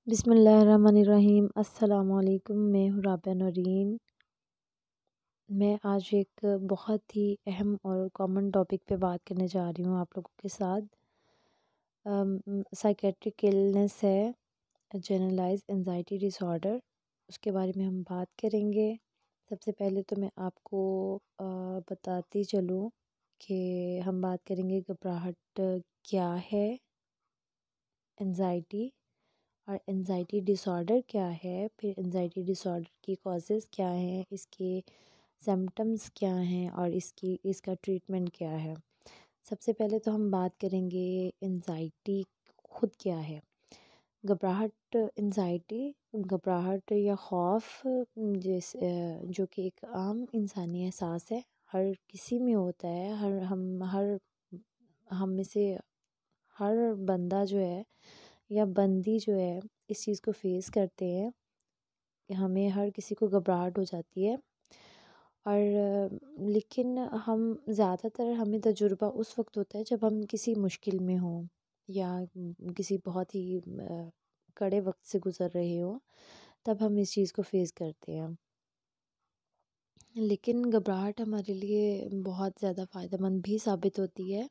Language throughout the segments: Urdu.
بسم اللہ الرحمن الرحیم۔ السلام علیکم، میں ہوں رابعہ نورین۔ میں آج ایک بہت ہی اہم اور کامن ٹاپک پہ بات کرنے جا رہی ہوں آپ لوگوں کے ساتھ۔ سائیکیٹرک النس ہے جنرلائز انزائٹی ڈس آرڈر، اس کے بارے میں ہم بات کریں گے۔ سب سے پہلے تو میں آپ کو بتاتی چلوں کہ ہم بات کریں گے گھبراہٹ کیا ہے، انزائٹی اور انزائٹی ڈس آرڈر کیا ہے، پھر انزائٹی ڈس آرڈر کی کازز کیا ہیں، اس کے سمپٹمز کیا ہیں اور اس کا ٹریٹمنٹ کیا ہے۔ سب سے پہلے تو ہم بات کریں گے انزائٹی خود کیا ہے۔ گھبراہٹ، انزائٹی، گھبراہٹ یا خوف جو کہ ایک عام انسانی احساس ہے، ہر کسی میں ہوتا ہے، ہم میں سے ہر بندہ جو ہے یا بندی جو ہے اس چیز کو فیس کرتے ہیں کہ ہمیں ہر کسی کو گھبراہٹ ہو جاتی ہے۔ اور لیکن زیادہ تر ہمیں تجربہ اس وقت ہوتا ہے جب ہم کسی مشکل میں ہوں یا کسی بہت ہی کڑے وقت سے گزر رہے ہوں، تب ہم اس چیز کو فیس کرتے ہیں۔ لیکن گھبراہٹ ہمارے لیے بہت زیادہ فائدہ مند بھی ثابت ہوتی ہے۔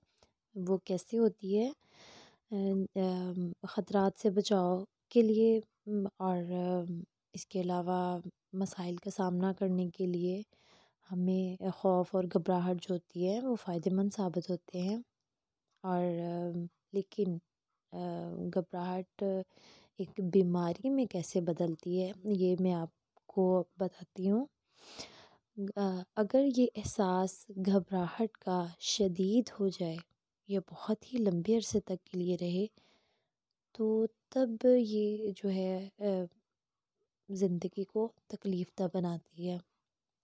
وہ کیسے ہوتی ہے؟ خطرات سے بچاؤ کے لیے اور اس کے علاوہ مسائل کا سامنا کرنے کے لیے ہمیں خوف اور گھبراہٹ جو ہوتی ہے وہ فائدہ مند ثابت ہوتے ہیں۔ اور لیکن گھبراہٹ ایک بیماری میں کیسے بدلتی ہے یہ میں آپ کو بتاتی ہوں۔ اگر یہ احساس گھبراہٹ کا شدید ہو جائے یا بہت ہی لمبے عرصے تک کے لیے رہے تو تب یہ جو ہے زندگی کو تکلیف دہ بناتی ہے،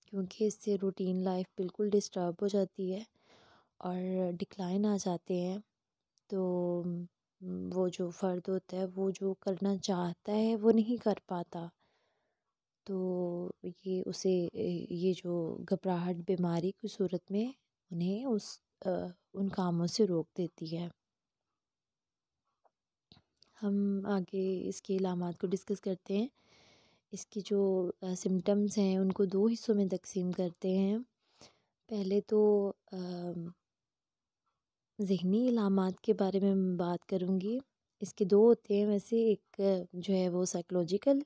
کیونکہ اس سے روٹین لائف بالکل ڈسٹرب ہو جاتی ہے اور ڈکلائن آ جاتے ہیں۔ تو وہ جو فرد ہوتا ہے وہ جو کرنا چاہتا ہے وہ نہیں کر پاتا، تو یہ جو گھبراہٹ بیماری کی صورت میں انہیں ان کاموں سے روک دیتی ہے۔ ہم آگے اس کے علامات کو ڈسکس کرتے ہیں۔ اس کی جو سمٹمز ہیں ان کو دو حصوں میں تقسیم کرتے ہیں۔ پہلے تو ذہنی علامات کے بارے میں بات کروں گی۔ اس کے دو ہوتے ہیں ویسے، ایک جو ہے وہ سائیکولوجیکل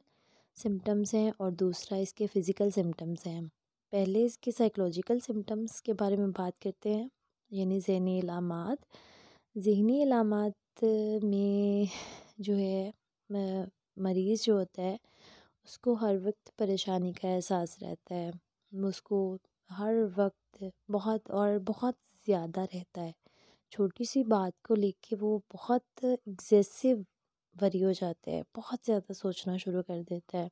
سمٹمز ہیں اور دوسرا اس کے فزیکل سمٹمز ہیں۔ پہلے اس کے سائیکولوجیکل سمٹمز کے بارے میں بات کرتے ہیں، یعنی ذہنی علامات۔ ذہنی علامات میں جو ہے مریض جو ہوتا ہے اس کو ہر وقت پریشانی کا احساس رہتا ہے، اس کو ہر وقت بہت زیادہ رہتا ہے۔ چھوٹی سی بات کو لے کے وہ بہت ایگزیسو وری ہو جاتا ہے، بہت زیادہ سوچنا شروع کر دیتا ہے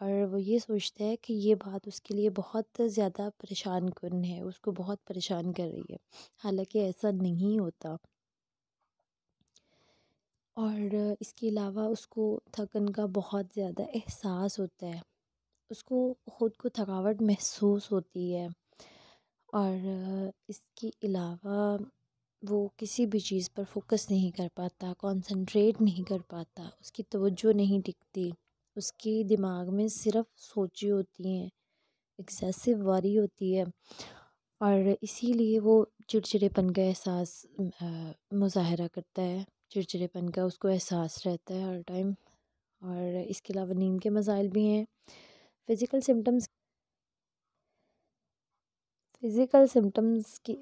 اور وہ یہ سوچتا ہے کہ یہ بات اس کے لیے بہت زیادہ پریشان کن ہے، اس کو بہت پریشان کر رہی ہے، حالانکہ ایسا نہیں ہوتا۔ اور اس کے علاوہ اس کو تھکن کا بہت زیادہ احساس ہوتا ہے، اس کو خود کو تھکاوٹ محسوس ہوتی ہے۔ اور اس کے علاوہ وہ کسی بھی چیز پر فوکس نہیں کر پاتا، کانسنٹریٹ نہیں کر پاتا، اس کی توجہ نہیں ٹکتی، اس کی دماغ میں صرف سوچیں ہوتی ہیں، ایکسیسو واری ہوتی ہے، اور اسی لیے وہ چڑچڑے پن کا احساس مظاہرہ کرتا ہے، چڑچڑے پن کا اس کو احساس رہتا ہے ہر ٹائم۔ اور اس کے علاوہ نیند کے مسائل بھی ہیں۔ فزیکل سمٹمز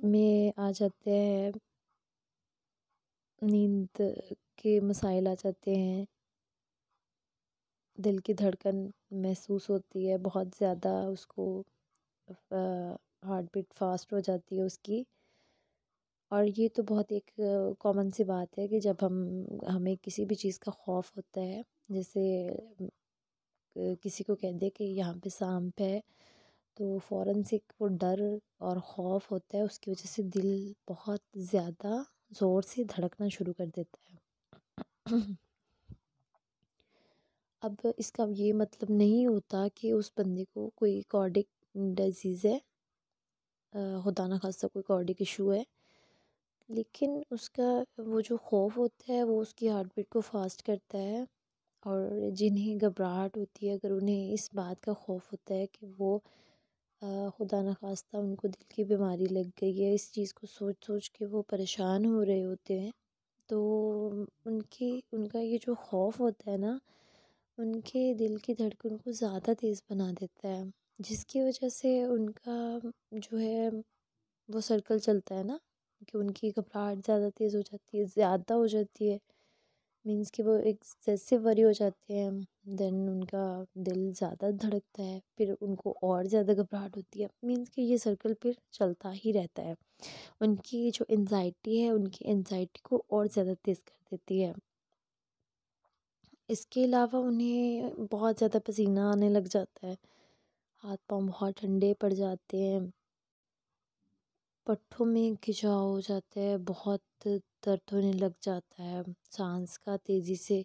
میں آ جاتے ہیں، نیند کے مسائل آ جاتے ہیں، دل کی دھڑکن محسوس ہوتی ہے بہت زیادہ، اس کو ہارٹ بیٹ فاسٹ ہو جاتی ہے اس کی۔ اور یہ تو بہت ایک کامن سی بات ہے کہ جب ہمیں کسی بھی چیز کا خوف ہوتا ہے، جیسے کسی کو کہہ دے کہ یہاں پہ سانپ ہے تو فوراً سے وہ ڈر اور خوف ہوتا ہے، اس کی وجہ سے دل بہت زیادہ زور سے دھڑکنا شروع کر دیتا ہے۔ اب اس کا یہ مطلب نہیں ہوتا کہ اس بندے کو کوئی کارڈک ڈیزیز ہے، خدا نخواستہ کوئی کارڈک ایشو ہے، لیکن اس کا وہ جو خوف ہوتا ہے وہ اس کی ہارٹ بیٹ کو فاسٹ کرتا ہے اور جنہیں گھبراہٹ ہوتی ہے، اگر انہیں اس بات کا خوف ہوتا ہے کہ وہ خدا نخواستہ ان کو دل کی بیماری لگ گئی ہے، اس چیز کو سوچ سوچ کے وہ پریشان ہو رہے ہوتے ہیں، تو ان کا یہ جو خوف ہوتا ہے نا، ان کے دل کی دھڑکن کو زیادہ تیز بنا دیتا ہے، جس کی وجہ سے ان کا جو ہے وہ سرکل چلتا ہے نا، کہ ان کی گھبراہٹ زیادہ تیز ہو جاتی ہے، زیادہ ہو جاتی ہے، مینس کہ وہ ایکسیسو وری ہو جاتے ہیں، دین ان کا دل زیادہ دھڑکتا ہے، پھر ان کو اور زیادہ گھبراہٹ ہوتی ہے، مینس کہ یہ سرکل پھر چلتا ہی رہتا ہے، ان کی جو انزائٹی ہے ان کی انزائٹی کو اور زیادہ تیز کر دیتی ہے۔ اس کے علاوہ انہیں بہت زیادہ پسینہ آنے لگ جاتا ہے، ہاتھ پاؤں بہت ٹھنڈے پڑ جاتے ہیں، پٹھوں میں کھچاؤ ہو جاتا ہے، بہت درد ہونے لگ جاتا ہے، سانس کا تیزی سے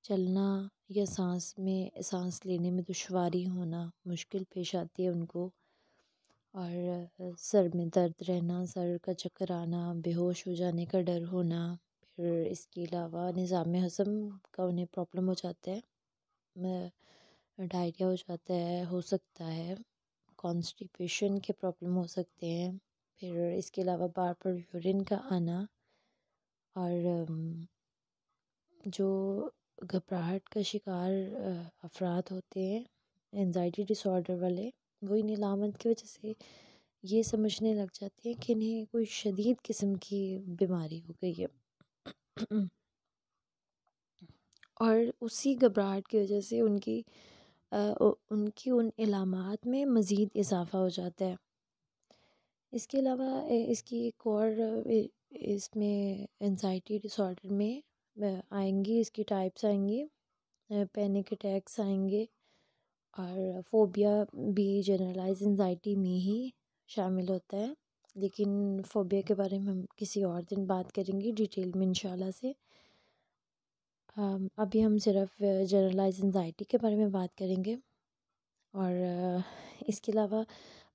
چلنا یا سانس لینے میں دشواری ہونا مشکل پیش آتی ہے ان کو، اور سر میں درد رہنا، سر کا چکر آنا، بے ہوش ہو جانے کا ڈر ہونا، پھر اس کے علاوہ نظام ہضم کا انہیں پرابلم ہو جاتا ہے، ڈائریا ہو جاتا ہے، ہو سکتا ہے کانسٹیپیشن کے پرابلم ہو سکتے ہیں، پھر اس کے علاوہ بار بار یورین کا آنا، اور جو گھبراہٹ کا شکار افراد ہوتے ہیں انزائٹی ڈس آرڈر والے، وہ ان علامت کی وجہ سے یہ سمجھنے لگ جاتے ہیں کہ انہیں کوئی شدید قسم کی بیماری ہو گئی ہے، اور اسی گھبراہٹ کی وجہ سے ان علامات میں مزید اضافہ ہو جاتا ہے۔ اس کے علاوہ اس کی ایک اور اس میں انزائٹی ڈس آرڈر میں آئیں گی، اس کی ٹائپس آئیں گی، پینک اٹیکس آئیں گے، اور فوبیا بھی جنرلائز انزائٹی میں ہی شامل ہوتا ہے، لیکن فوبیا کے بارے میں ہم کسی اور دن بات کریں گے ڈیٹیل میں انشاءاللہ سے۔ ابھی ہم صرف جنرلائز انزائٹی کے بارے میں بات کریں گے، اور اس کے علاوہ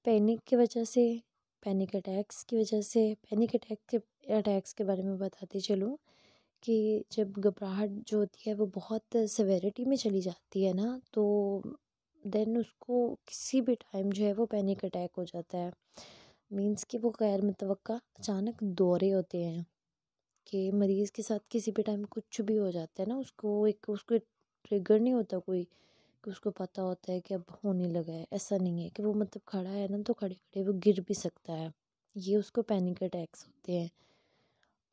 پینک کی وجہ سے، پینک اٹیکس کی وجہ سے، اٹیکس کے بارے میں بتاتی چلوں کہ جب گھبراہٹ جو ہوتی ہے وہ بہت سیویرٹی میں چلی جاتی ہے نا، تو دین اس کو کسی بھی ٹائم جو ہے وہ پینک اٹیک ہو جاتا ہے، مینس کہ وہ غیر متوقع اچانک دورے ہوتے ہیں، کہ مریض کے ساتھ کسی بھی ٹائم کچھ بھی ہو جاتا ہے نا، اس کو ٹریگر نہیں ہوتا کوئی، کہ اس کو پتہ ہوتا ہے کہ اب ہونے لگا ہے، ایسا نہیں ہے کہ وہ مطلب کھڑا ہے نا تو کھڑے کھڑے وہ گر بھی سکتا ہے، یہ اس کو پینک اٹیکس ہوتے ہیں۔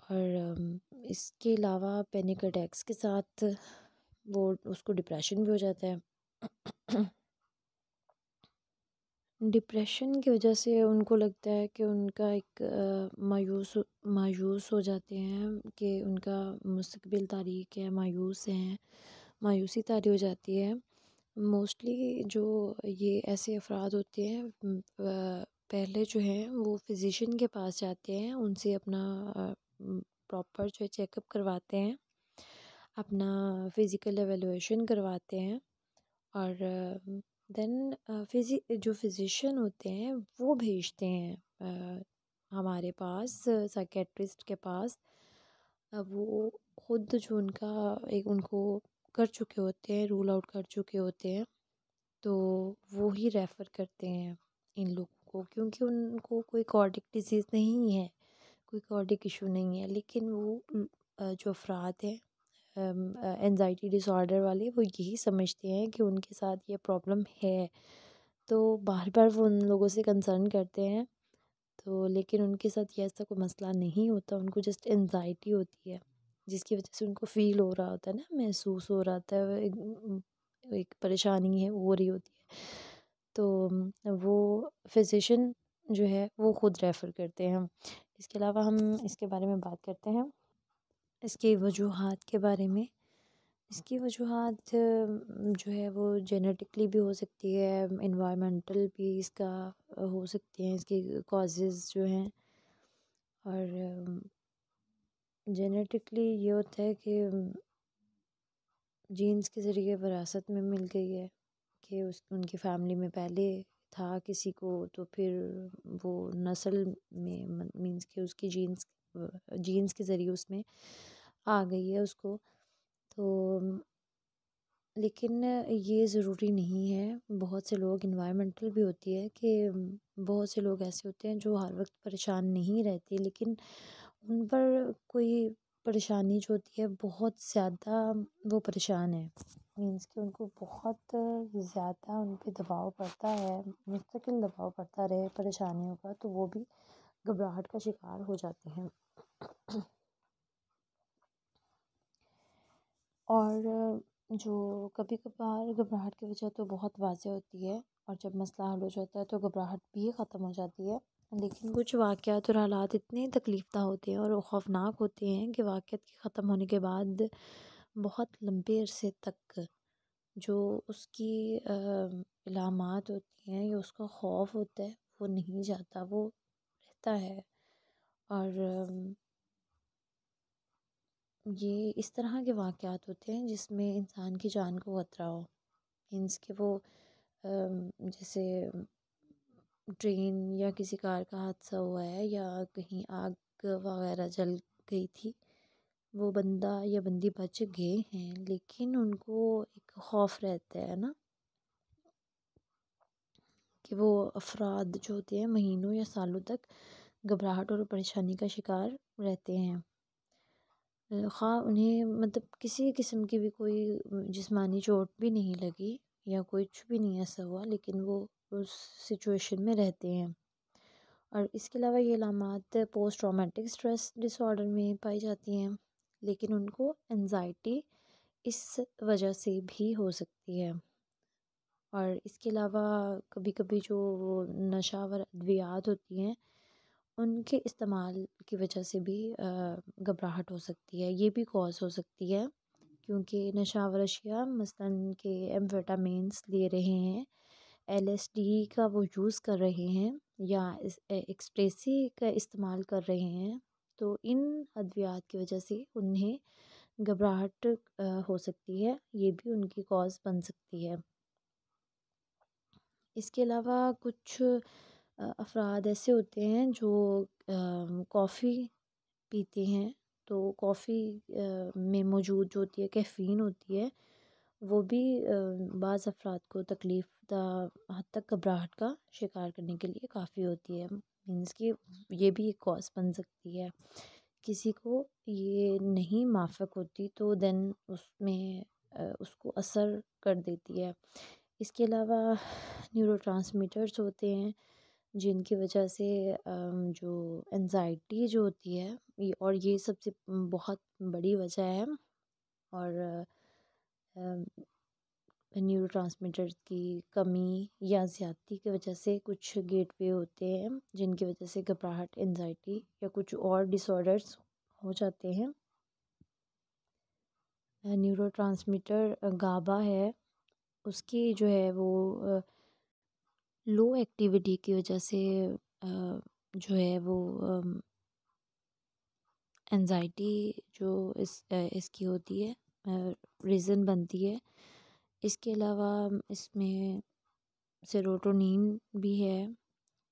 اور اس کے علاوہ پینک اٹیکس کے ساتھ وہ اس کو ڈپریشن بھی ہو جاتا ہے، ڈپریشن کی وجہ سے ان کو لگتا ہے کہ ان کا ایک مایوس ہو جاتے ہیں، کہ ان کا مستقبل تاریک ہے، مایوس ہیں، مایوسی طاری ہو جاتی ہے۔ موسٹلی جو یہ ایسے افراد ہوتے ہیں پہلے جو ہیں وہ فزیشین کے پاس جاتے ہیں، ان سے اپنا پراپر جو ہے چیک اپ کرواتے ہیں، اپنا فزیکل ایویلویشن کرواتے ہیں، اور دین جو فزیشین ہوتے ہیں وہ بھیجتے ہیں ہمارے پاس سائکیٹرسٹ کے پاس، وہ خود جو ان کو کر چکے ہوتے ہیں، رول آؤٹ کر چکے ہوتے ہیں، تو وہ ہی ریفر کرتے ہیں ان لوگوں کو، کیونکہ ان کو کوئی کارڈک ڈیزیز نہیں ہے، کوئی کارڈک ایشو نہیں ہے، لیکن وہ جو افراد ہیں انزائٹی ڈس آرڈر والے، وہ یہی سمجھتے ہیں کہ ان کے ساتھ یہ پرابلم ہے، تو بار بار وہ ان لوگوں سے کنسرن کرتے ہیں، تو لیکن ان کے ساتھ یہ ایسا کوئی مسئلہ نہیں ہوتا، ان کو جسٹ انزائٹی ہوتی ہے، جس کی وجہ سے ان کو فیل ہو رہا ہوتا ہے نا، محسوس ہو رہا ہوتا ہے، ایک پریشانی ہے وہ ہو رہی ہوتی ہے، تو وہ فزیشین جو ہے وہ خود ریفر کرتے ہیں۔ اس کے علاوہ ہم اس کے بارے میں بات کرتے ہیں اس کی وجوہات کے بارے میں۔ اس کی وجوہات جو ہے وہ جینیٹکلی بھی ہو سکتی ہے، انوائرمنٹل بھی اس کا ہو سکتی ہیں، اس کی کازز جو ہیں، اور جینیٹکلی یہ ہوتا ہے کہ جینز کے ذریعے وراثت میں مل گئی ہے، کہ ان کی فیملی میں پہلے تھا کسی کو، تو پھر وہ نسل میں مینس کہ اس کی جینز کے ذریعے اس میں آ گئی ہے اس کو، تو لیکن یہ ضروری نہیں ہے. بہت سے لوگ انوائرمنٹل بھی ہوتی ہے کہ بہت سے لوگ ایسے ہوتے ہیں جو ہر وقت پریشان نہیں رہتے، لیکن ان پر کوئی پریشانی جو ہوتی ہے بہت زیادہ وہ پریشان ہے. مینس کہ ان کو بہت زیادہ ان پہ دباؤ پڑتا ہے، مستقل دباؤ پڑتا رہے پریشانیوں کا، تو وہ بھی گھبراہٹ کا شکار ہو جاتے ہیں. اور جو کبھی کبھار گھبراہٹ کی وجہ تو بہت واضح ہوتی ہے، اور جب مسئلہ حل ہو جاتا ہے تو گھبراہٹ بھی ختم ہو جاتی ہے. لیکن کچھ واقعات اور حالات اتنے تکلیف دہ ہوتے ہیں اور خوفناک ہوتے ہیں کہ واقعات کے ختم ہونے کے بعد بہت لمبے عرصے تک جو اس کی علامات ہوتی ہیں یا اس کا خوف ہوتا ہے وہ نہیں جاتا، وہ رہتا ہے. اور یہ اس طرح کے واقعات ہوتے ہیں جس میں انسان کی جان کو خطرہ ہو. مینس کہ وہ جیسے ٹرین یا کسی کار کا حادثہ ہوا ہے یا کہیں آگ وغیرہ جل گئی تھی، وہ بندہ یا بندی بچ گئے ہیں لیکن ان کو ایک خوف رہتا ہے نا کہ وہ افراد جو ہوتے ہیں مہینوں یا سالوں تک گھبراہٹ اور پریشانی کا شکار رہتے ہیں. خواہ انہیں مطلب کسی قسم کی بھی کوئی جسمانی چوٹ بھی نہیں لگی یا کچھ بھی نہیں ایسا ہوا، لیکن وہ اس سچویشن میں رہتے ہیں. اور اس کے علاوہ یہ علامات post traumatic stress dis order میں پائی جاتی ہیں، لیکن ان کو انزائٹی اس وجہ سے بھی ہو سکتی ہے. اور اس کے علاوہ کبھی کبھی جو نشہ آور ادویات ہوتی ہیں ان کے استعمال کی وجہ سے بھی گھبراہٹ ہو سکتی ہے، یہ بھی کاز ہو سکتی ہے. کیونکہ نشہ آور اشیاء مثلاً کہ ایمفیٹامینس لے رہے ہیں، ایل ایس ڈی کا وہ یوز کر رہے ہیں یا ایکسٹریسی کا استعمال کر رہے ہیں، تو ان ادویات کی وجہ سے انہیں گھبراہٹ ہو سکتی ہے، یہ بھی ان کی کاز بن سکتی ہے. اس کے علاوہ کچھ افراد ایسے ہوتے ہیں جو کافی پیتے ہیں، تو کافی میں موجود جو ہوتی ہے کیفین ہوتی ہے، وہ بھی بعض افراد کو تکلیف دہ حد تک گھبراہٹ کا شکار کرنے کے لیے کافی ہوتی ہے. مینس کہ یہ بھی ایک کاز بن سکتی ہے. کسی کو یہ نہیں مافک ہوتی تو دین اس میں اس کو اثر کر دیتی ہے. اس کے علاوہ نیورو ٹرانسمیٹرز ہوتے ہیں جن کی وجہ سے جو انزائٹی جو ہوتی ہے، اور یہ سب سے بہت بڑی وجہ ہے. اور نیورو ٹرانسمیٹرز کی کمی یا زیادتی کی وجہ سے کچھ گیٹ وے ہوتے ہیں جن کی وجہ سے گھبراہٹ، انزائٹی یا کچھ اور ڈس آرڈرز ہو جاتے ہیں. نیورو ٹرانسمیٹر گابا ہے، اس کی جو ہے وہ لو ایکٹیویٹی کی وجہ سے جو ہے وہ انزائٹی جو اس کی ہوتی ہے ریزن بنتی ہے. اس کے علاوہ اس میں سیروٹونین بھی ہے،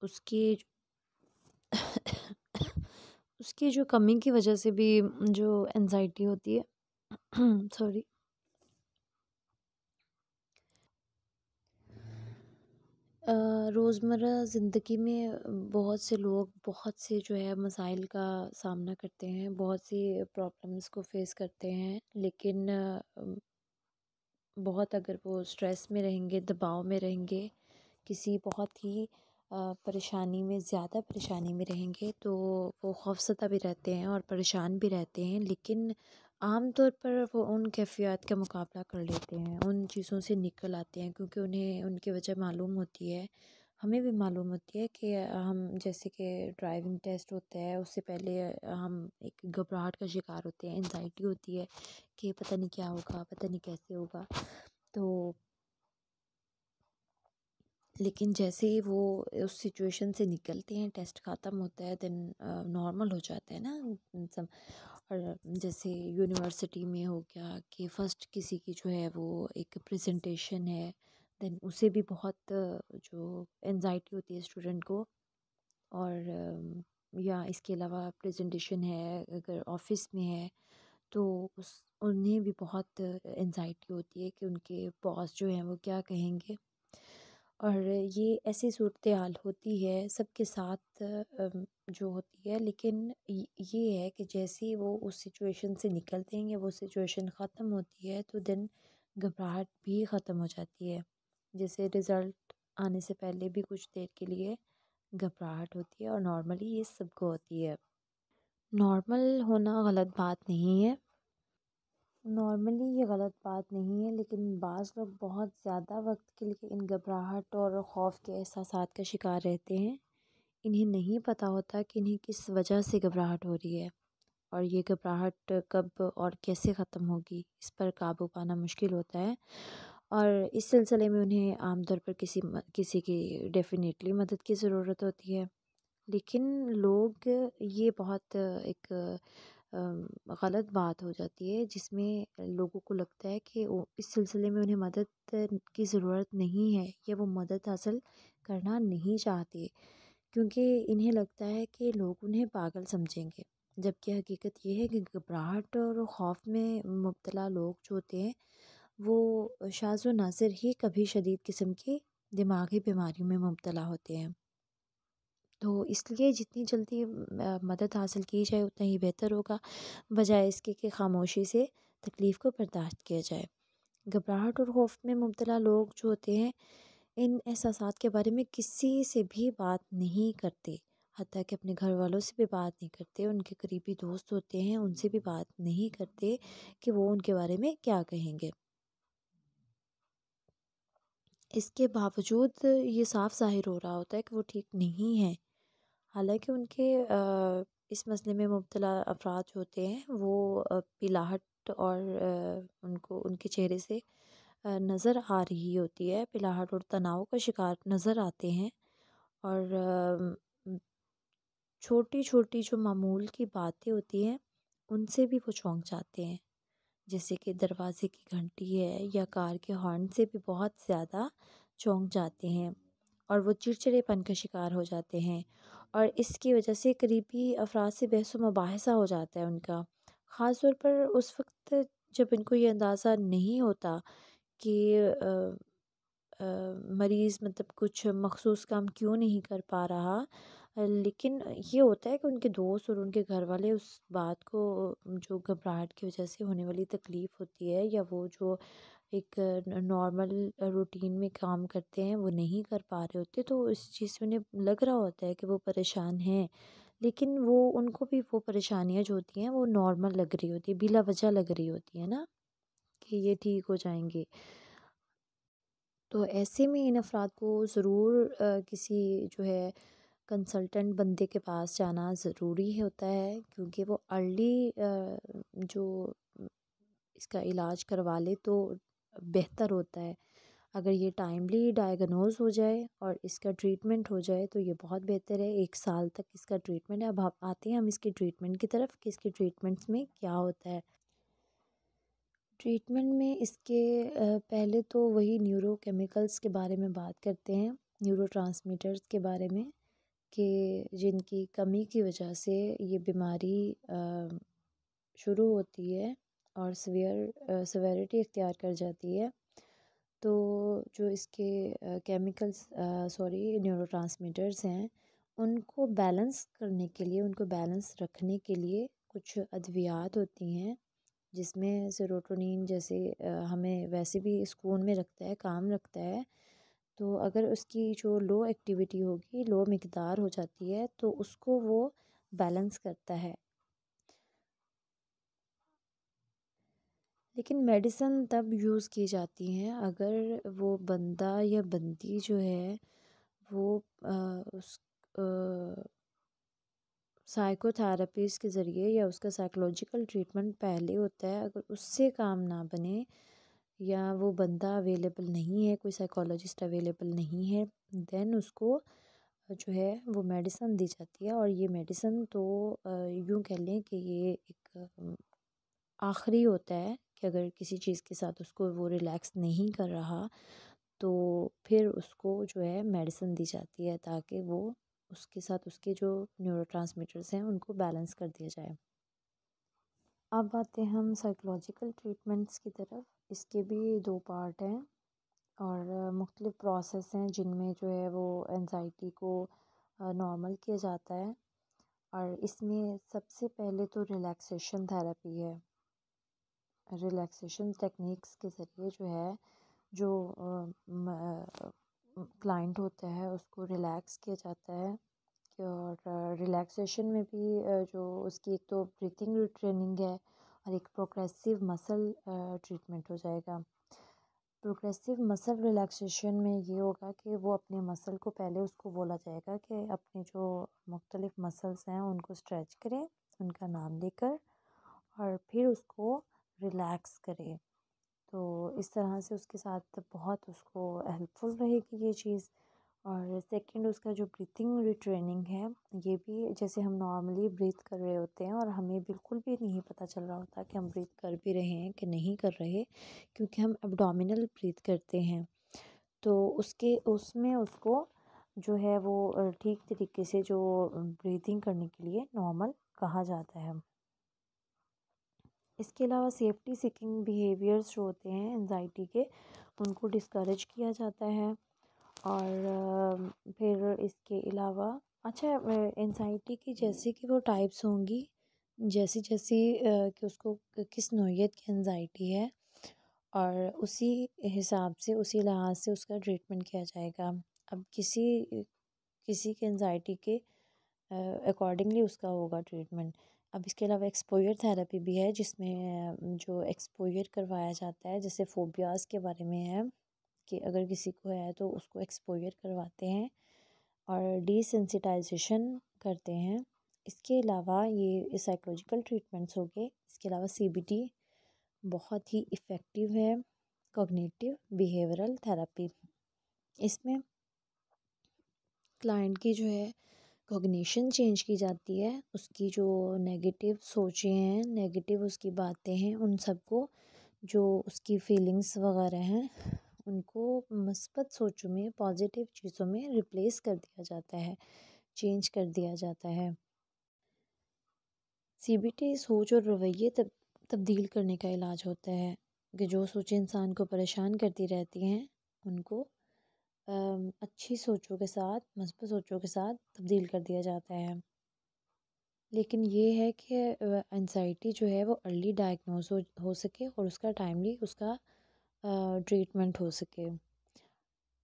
اس کی اس کی جو کمی کی وجہ سے بھی جو انزائٹی ہوتی ہے سوری روزمرہ زندگی میں بہت سے لوگ بہت سے جو ہے مسائل کا سامنا کرتے ہیں، بہت سی پرابلمس کو فیس کرتے ہیں، لیکن بہت اگر وہ اسٹریس میں رہیں گے، دباؤ میں رہیں گے، کسی بہت ہی پریشانی میں، زیادہ پریشانی میں رہیں گے تو وہ خوفزدہ بھی رہتے ہیں اور پریشان بھی رہتے ہیں. لیکن عام طور پر وہ ان کیفیات کا مقابلہ کر لیتے ہیں، ان چیزوں سے نکل آتے ہیں، کیونکہ انہیں ان کی وجہ معلوم ہوتی ہے. ہمیں بھی معلوم ہوتی ہے کہ ہم جیسے کہ ڈرائیونگ ٹیسٹ ہوتا ہے اس سے پہلے ہم ایک گھبراہٹ کا شکار ہوتے ہیں، انزائٹی ہوتی ہے کہ پتہ نہیں کیا ہوگا، پتہ نہیں کیسے ہوگا. تو لیکن جیسے ہی وہ اس سچویشن سے نکلتے ہیں، ٹیسٹ ختم ہوتا ہے، دین نارمل ہو جاتا ہے نا سب. اور جیسے یونیورسٹی میں ہو گیا کہ فرسٹ کسی کی جو ہے وہ ایک پریزنٹیشن ہے، دین اسے بھی بہت جو انزائٹی ہوتی ہے اسٹوڈنٹ کو. اور یا اس کے علاوہ پریزنٹیشن ہے اگر آفس میں ہے تو اس انہیں بھی بہت انزائٹی ہوتی ہے کہ ان کے باس جو ہیں وہ کیا کہیں گے، اور یہ ایسی صورتحال ہوتی ہے سب کے ساتھ جو ہوتی ہے، لیکن یہ ہے کہ جیسے ہی وہ اس سچویشن سے نکلتے ہیں یا وہ سچویشن ختم ہوتی ہے تو دن گھبراہٹ بھی ختم ہو جاتی ہے، جیسے رزلٹ آنے سے پہلے بھی کچھ دیر کے لیے گھبراہٹ ہوتی ہے، اور نارملی یہ سب کو ہوتی ہے۔ نارمل ہونا غلط بات نہیں ہے، نارملی یہ غلط بات نہیں ہے، لیکن بعض لوگ بہت زیادہ وقت کے لیے ان گھبراہٹ اور خوف کے احساسات کا شکار رہتے ہیں۔ انہیں نہیں پتہ ہوتا کہ انہیں کس وجہ سے گھبراہٹ ہو رہی ہے، اور یہ گھبراہٹ کب اور کیسے ختم ہوگی اس پر قابو پانا مشکل ہوتا ہے، اور اس سلسلے میں انہیں عام طور پر کسی کی ڈیفینیٹلی مدد کی ضرورت ہوتی ہے۔ لیکن لوگ یہ بہت ایک غلط بات ہو جاتی ہے جس میں لوگوں کو لگتا ہے کہ اس سلسلے میں انہیں مدد کی ضرورت نہیں ہے، یا وہ مدد حاصل کرنا نہیں چاہتے، کیونکہ انہیں لگتا ہے کہ لوگ انہیں پاگل سمجھیں گے، جبکہ حقیقت یہ ہے کہ گھبراہٹ اور خوف میں مبتلا لوگ جو ہوتے ہیں وہ شاذ و نادر ہی کبھی شدید قسم کی دماغی بیماریوں میں مبتلا ہوتے ہیں۔ تو اس لیے جتنی جلدی مدد حاصل کی جائے اتنا ہی بہتر ہوگا، بجائے اس کے کہ خاموشی سے تکلیف کو برداشت کیا جائے۔ گھبراہٹ اور خوف میں مبتلا لوگ جو ہوتے ہیں ان احساسات کے بارے میں کسی سے بھی بات نہیں کرتے، حتیٰ کہ اپنے گھر والوں سے بھی بات نہیں کرتے، ان کے قریبی دوست ہوتے ہیں ان سے بھی بات نہیں کرتے کہ وہ ان کے بارے میں کیا کہیں گے۔ اس کے باوجود یہ صاف ظاہر ہو رہا ہوتا ہے کہ وہ ٹھیک نہیں ہے، حالانکہ ان کے اس مسئلے میں مبتلا افراد جو ہوتے ہیں وہ پلاہٹ اور ان کے چہرے سے نظر آ رہی ہوتی ہے، پلاہٹ اور تناؤ کا شکار نظر آتے ہیں، اور چھوٹی چھوٹی جو معمول کی باتیں ہوتی ہیں ان سے بھی وہ چونک جاتے ہیں، جیسے کہ دروازے کی گھنٹی ہے یا کار کے ہارن سے بھی بہت زیادہ چونک جاتے ہیں، اور وہ چڑچڑے پن کا شکار ہو جاتے ہیں، اور اس کی وجہ سے قریبی افراد سے بحث و مباحثہ ہو جاتا ہے ان کا، خاص طور پر اس وقت جب ان کو یہ اندازہ نہیں ہوتا کہ مریض مطلب کچھ مخصوص کام کیوں نہیں کر پا رہا، لیکن یہ ہوتا ہے کہ ان کے دوست اور ان کے گھر والے اس بات کو، جو گھبراہٹ کی وجہ سے ہونے والی تکلیف ہوتی ہے یا وہ جو ایک نارمل روٹین میں کام کرتے ہیں وہ نہیں کر پا رہے ہوتے، تو اس چیز سے انہیں لگ رہا ہوتا ہے کہ وہ پریشان ہیں، لیکن وہ ان کو بھی وہ پریشانیاں جو ہوتی ہیں وہ نارمل لگ رہی ہوتی ہے، بلا وجہ لگ رہی ہوتی ہے نا، کہ یہ ٹھیک ہو جائیں گے۔ تو ایسے میں ان افراد کو ضرور کسی جو ہے کنسلٹنٹ بندے کے پاس جانا ضروری ہوتا ہے، کیونکہ وہ ارلی جو اس کا علاج کروا لے تو بہتر ہوتا ہے۔ اگر یہ ٹائملی ڈائیگنوز ہو جائے اور اس کا ٹریٹمنٹ ہو جائے تو یہ بہت بہتر ہے، 1 سال تک اس کا ٹریٹمنٹ ہے۔ اب آتے ہیں ہم اس کی ٹریٹمنٹ کی طرف کہ اس کی ٹریٹمنٹس میں کیا ہوتا ہے۔ ٹریٹمنٹ میں اس کے پہلے تو وہی نیورو کیمیکلز کے بارے میں بات کرتے ہیں، نیورو ٹرانسمیٹرز کے بارے میں، کہ جن کی کمی کی وجہ سے یہ بیماری شروع ہوتی ہے اور سیویرٹی اختیار کر جاتی ہے۔ تو جو اس کے کیمیکلز نیورو ٹرانسمیٹرز ہیں ان کو بیلنس کرنے کے لیے، ان کو بیلنس رکھنے کے لیے کچھ ادویات ہوتی ہیں، جس میں سیروٹونین جیسے ہمیں ویسے بھی سکون میں رکھتا ہے، کام رکھتا ہے، تو اگر اس کی جو لو ایکٹیویٹی ہوگی، لو مقدار ہو جاتی ہے تو اس کو وہ بیلنس کرتا ہے۔ لیکن میڈیسن تب یوز کی جاتی ہیں اگر وہ بندہ یا بندی جو ہے وہ اس سائیکو تھراپیز کے ذریعے یا اس کا سائیکولوجیکل ٹریٹمنٹ پہلے ہوتا ہے، اگر اس سے کام نہ بنے یا وہ بندہ اویلیبل نہیں ہے، کوئی سائیکولوجسٹ اویلیبل نہیں ہے، دین اس کو جو ہے وہ میڈیسن دی جاتی ہے، اور یہ میڈیسن تو یوں کہہ لیں کہ یہ ایک آخری ہوتا ہے کہ اگر کسی چیز کے ساتھ اس کو وہ ریلیکس نہیں کر رہا تو پھر اس کو جو ہے میڈیسن دی جاتی ہے تاکہ وہ اس کے ساتھ اس کے جو نیورو ٹرانسمیٹرز ہیں ان کو بیلنس کر دیا جائے۔ اب آتے ہم سائیکولوجیکل ٹریٹمنٹس کی طرف. اس کے بھی 2 پارٹ ہیں اور مختلف پروسیس ہیں جن میں جو ہے وہ انزائٹی کو نارمل کیا جاتا ہے. اور اس میں سب سے پہلے تو ریلیکسیشن تھراپی ہے. ریلیکسیشن ٹیکنیکس کے ذریعے جو ہے جو کلائنٹ ہوتا ہے اس کو ریلیکس کیا جاتا ہے. اور ریلیکسیشن میں بھی جو اس کی ایک تو بریتھنگ ٹریننگ ہے اور ایک پروگریسو مسل ٹریٹمنٹ ہو جائے گا. پروگریسو مسل ریلیکسیشن میں یہ ہوگا کہ وہ اپنے مسل کو پہلے اس کو بولا جائے گا کہ اپنے جو مختلف مسلس ہیں ان کو اسٹریچ کریں ان کا نام لے کر اور پھر اس کو ریلیکس کرے. تو اس طرح سے اس کے ساتھ بہت اس کو ہیلپ فل رہے گی یہ چیز. اور سیکنڈ اس کا جو بریتھنگ ریٹریننگ ہے یہ بھی جیسے ہم نارملی بریتھ کر رہے ہوتے ہیں اور ہمیں بالکل بھی نہیں پتہ چل رہا ہوتا کہ ہم بریتھ کر بھی رہے ہیں کہ نہیں کر رہے کیونکہ ہم ابڈومینل بریتھ کرتے ہیں. تو اس میں اس کو جو ہے وہ ٹھیک طریقے سے جو بریتھنگ کرنے کے لیے نارمل کہا جاتا ہے. اس کے علاوہ سیفٹی سیکنگ بیہیویئرس جو ہوتے ہیں انزائٹی کے ان کو ڈسکریج کیا جاتا ہے. اور پھر اس کے علاوہ اچھا انزائٹی کی جیسے کہ وہ ٹائپس ہوں گی جیسی کہ اس کو کس نوعیت کی انزائٹی ہے اور اسی حساب سے اسی لحاظ سے اس کا ٹریٹمنٹ کیا جائے گا. اب کسی کے انزائٹی کے اکارڈنگلی اس کا ہوگا ٹریٹمنٹ. اب اس کے علاوہ ایکسپوئر تھراپی بھی ہے جس میں جو ایکسپوئر کروایا جاتا ہے جیسے فوبیاز کے بارے میں ہے کہ اگر کسی کو ہے تو اس کو ایکسپوئر کرواتے ہیں اور ڈی سینسٹائزیشن کرتے ہیں. اس کے علاوہ یہ سائیکولوجیکل ٹریٹمنٹس ہو گئے. اس کے علاوہ سی بی ٹی بہت ہی افیکٹو ہے کوگنیٹیو بیہیورل تھراپی. اس میں کلائنٹ کی جو ہے کوگنیشن چینج کی جاتی ہے. اس کی جو نیگیٹو سوچیں ہیں نیگیٹو اس کی باتیں ہیں ان سب کو جو اس کی فیلنگس وغیرہ ہیں ان کو مثبت سوچوں میں پازیٹیو چیزوں میں ریپلیس کر دیا جاتا ہے چینج کر دیا جاتا ہے. سی بی ٹی سوچ اور رویے تبدیل کرنے کا علاج ہوتا ہے کہ جو سوچیں انسان کو پریشان کرتی رہتی ہیں ان کو اچھی سوچوں کے ساتھ مثبت سوچوں کے ساتھ تبدیل کر دیا جاتا ہے. لیکن یہ ہے کہ انزائٹی جو ہے وہ ارلی ڈائگنوز ہو سکے اور اس کا ٹائملی اس کا ٹریٹمنٹ ہو سکے.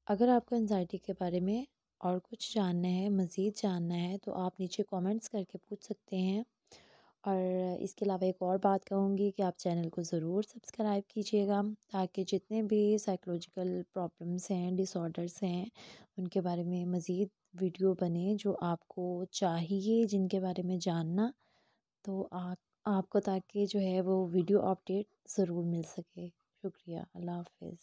اگر آپ کو انزائٹی کے بارے میں اور کچھ جاننا ہے مزید جاننا ہے تو آپ نیچے کامنٹس کر کے پوچھ سکتے ہیں. اور اس کے علاوہ ایک اور بات کہوں گی کہ آپ چینل کو ضرور سبسکرائب کیجیے گا تاکہ جتنے بھی سائیکولوجیکل پرابلمس ہیں ڈس آرڈرس ہیں ان کے بارے میں مزید ویڈیو بنے جو آپ کو چاہیے جن کے بارے میں جاننا تو آپ کو تاکہ جو ہے وہ ویڈیو اپڈیٹ ضرور مل سکے. شکریہ. اللہ حافظ.